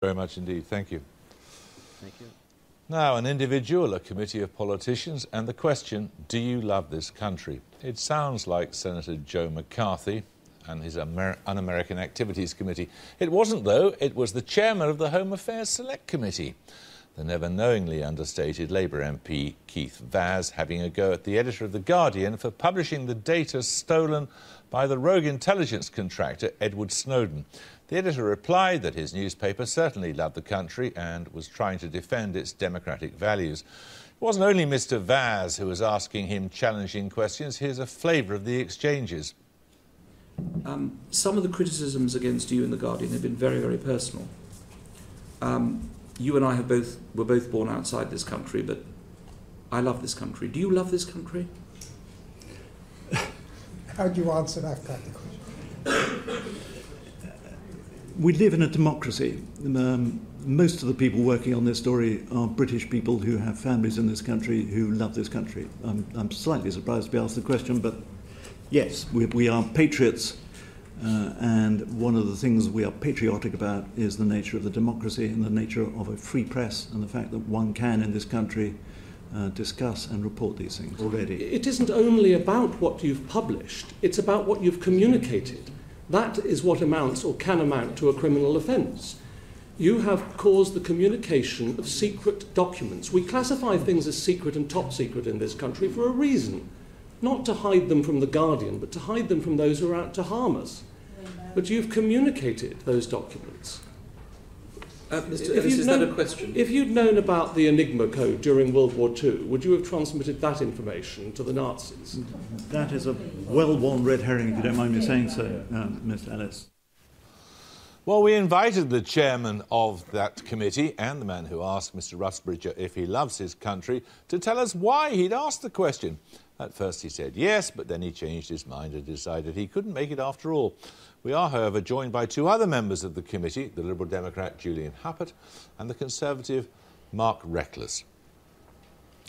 Very much indeed. Thank you. Thank you. Now, an individual, a committee of politicians, and the question, do you love this country? It sounds like Senator Joe McCarthy and his Un-American Activities Committee. It wasn't, though. It was the chairman of the Home Affairs Select Committee, the never-knowingly understated Labour MP Keith Vaz, having a go at the editor of The Guardian for publishing the data stolen by the rogue intelligence contractor Edward Snowden. The editor replied that his newspaper certainly loved the country and was trying to defend its democratic values. It wasn't only Mr Vaz who was asking him challenging questions. Here's a flavour of the exchanges. Some of the criticisms against you in The Guardian have been very, very personal. You and I were both born outside this country, but I love this country. Do you love this country? How do you answer that kind of question? We live in a democracy. Most of the people working on this story are British people who have families in this country who love this country. I'm slightly surprised to be asked the question, but yes, we are patriots, and one of the things we are patriotic about is the nature of the democracy and the nature of a free press and the fact that one can in this country discuss and report these things already. It isn't only about what you've published, it's about what you've communicated. That is what amounts or can amount to a criminal offence. You have caused the communication of secret documents. We classify things as secret and top secret in this country for a reason. Not to hide them from The Guardian, but to hide them from those who are out to harm us. But you've communicated those documents. Mr. Ellis, is that a question? If you'd known about the Enigma code during World War II, would you have transmitted that information to the Nazis? That is a well-worn red herring, if you don't mind me saying so, Mr. Ellis. Well, we invited the chairman of that committee and the man who asked Mr Rusbridger if he loves his country to tell us why he'd asked the question. At first he said yes, but then he changed his mind and decided he couldn't make it after all. We are, however, joined by two other members of the committee, the Liberal Democrat Julian Huppert and the Conservative Mark Reckless.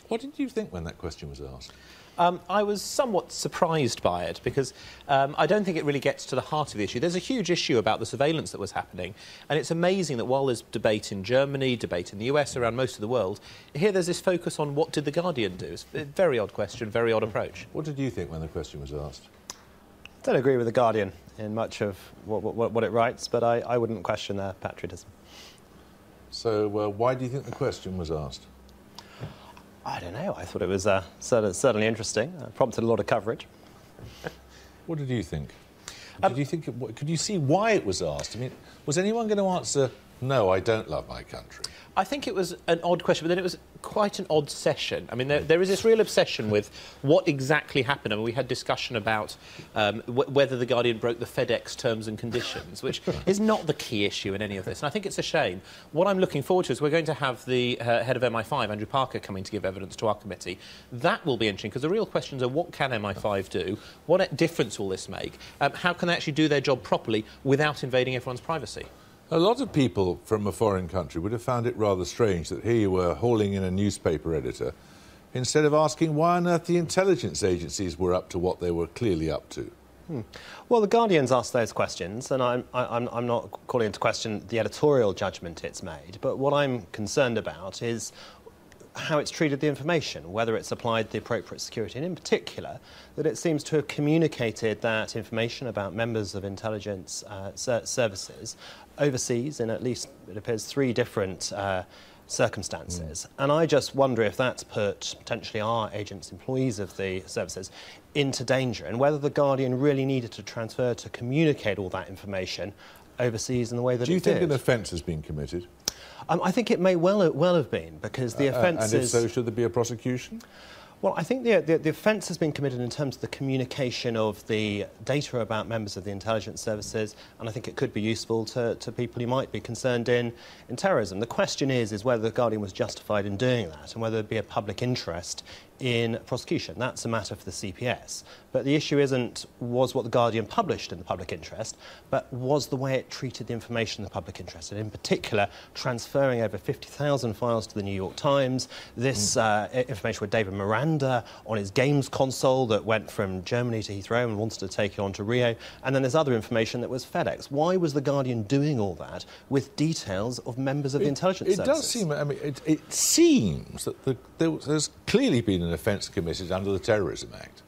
What did you think when that question was asked? I was somewhat surprised by it because I don't think it really gets to the heart of the issue. There's a huge issue about the surveillance that was happening, and it's amazing that while there's debate in Germany, debate in the US, around most of the world, here there's this focus on what did The Guardian do. It's a very odd question, very odd approach. What did you think when the question was asked? I don't agree with The Guardian in much of what it writes, but I wouldn't question their patriotism. So why do you think the question was asked? I don't know. I thought it was certainly interesting. Prompted a lot of coverage. What did you think? Could you see why it was asked? I mean, was anyone going to answer, no, I don't love my country? I think it was an odd question, but then it was quite an odd session. I mean, there is this real obsession with what exactly happened. I mean, we had discussion about whether The Guardian broke the FedEx terms and conditions, which is not the key issue in any of this. And I think it's a shame. What I'm looking forward to is we're going to have the head of MI5, Andrew Parker, coming to give evidence to our committee. That will be interesting, because the real questions are what can MI5 do? What difference will this make? How can they actually do their job properly without invading everyone's privacy? A lot of people from a foreign country would have found it rather strange that here you were hauling in a newspaper editor instead of asking why on earth the intelligence agencies were up to what they were clearly up to. Well, The Guardian's asked those questions, and I'm not calling into question the editorial judgment it's made, but what I'm concerned about is how it's treated the information, whether it's applied the appropriate security, and in particular, that it seems to have communicated that information about members of intelligence services overseas in at least, it appears, 3 different circumstances. And I just wonder if that's put potentially our agents, employees of the services, into danger, and whether The Guardian really needed to transfer to communicate all that information overseas in the way that it did. Do you think an offence has been committed? I think it may well have been, because the offence and if so, should there be a prosecution? Well, I think the offence has been committed in terms of the communication of the data about members of the intelligence services, and I think it could be useful to people who might be concerned in terrorism. The question is whether The Guardian was justified in doing that, and whether there'd be a public interest in prosecution. That's a matter for the CPS. But the issue was what the Guardian published in the public interest, but was the way it treated the information in the public interest, and in particular transferring over 50,000 files to the New York Times, this information with David Miranda on his games console that went from Germany to Heathrow and wanted to take it on to Rio, and then there's other information that was FedEx. Why was the Guardian doing all that with details of members of the intelligence services? It does seem, I mean, it seems that there's clearly been an offence committed under the Terrorism Act.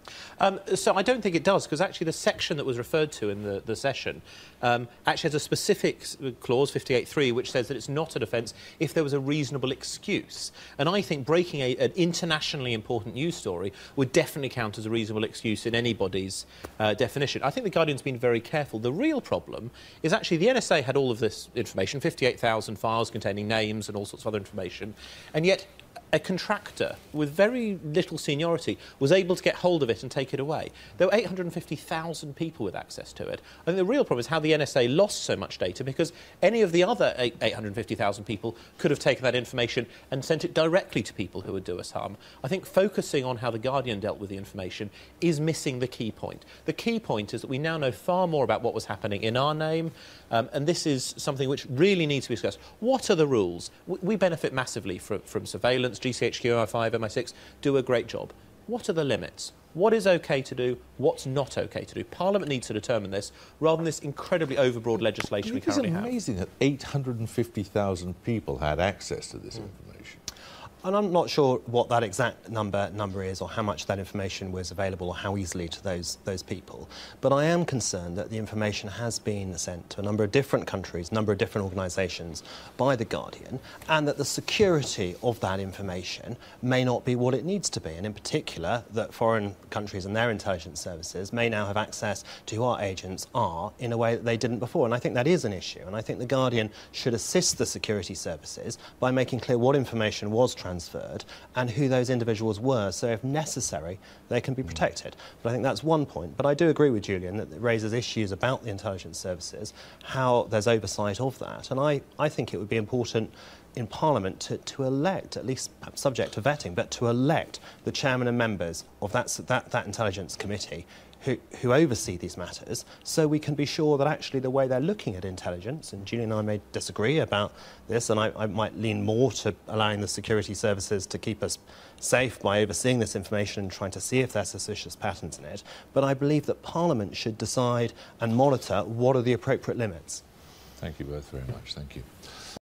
So I don't think it does, because actually the section that was referred to in the session actually has a specific clause, 58.3, which says that it's not an offence if there was a reasonable excuse. And I think breaking an internationally important news story would definitely count as a reasonable excuse in anybody's definition. I think the Guardian's been very careful. The real problem is actually the NSA had all of this information, 58,000 files containing names and all sorts of other information, and yet a contractor with very little seniority was able to get hold of it and take it away. There were 850,000 people with access to it. I think the real problem is how the NSA lost so much data, because any of the other 850,000 people could have taken that information and sent it directly to people who would do us harm. I think focusing on how the Guardian dealt with the information is missing the key point. The key point is that we now know far more about what was happening in our name, and this is something which really needs to be discussed. What are the rules? We benefit massively from surveillance. GCHQ, MI5, MI6 do a great job. What are the limits? What is OK to do? What's not OK to do? Parliament needs to determine this, rather than this incredibly overbroad legislation we currently have. It's amazing that 850,000 people had access to this information. And I'm not sure what that exact number is, or how much that information was available, or how easily to those people. But I am concerned that the information has been sent to a number of different countries, a number of different organisations by the Guardian, and that the security of that information may not be what it needs to be. And in particular, that foreign countries and their intelligence services may now have access to who our agents are in a way that they didn't before. And I think that is an issue. And I think the Guardian should assist the security services by making clear what information was transferred and who those individuals were, so if necessary they can be protected. But I think that's one point. But I do agree with Julian that it raises issues about the intelligence services, how there's oversight of that, and I think it would be important in Parliament to elect, at least perhaps subject to vetting, but to elect the chairman and members of that intelligence committee who oversee these matters, so we can be sure that actually the way they're looking at intelligence, and Julian and I may disagree about this, and I might lean more to allowing the security services to keep us safe by overseeing this information and trying to see if there's suspicious patterns in it, but I believe that Parliament should decide and monitor what are the appropriate limits. Thank you both very much. Thank you.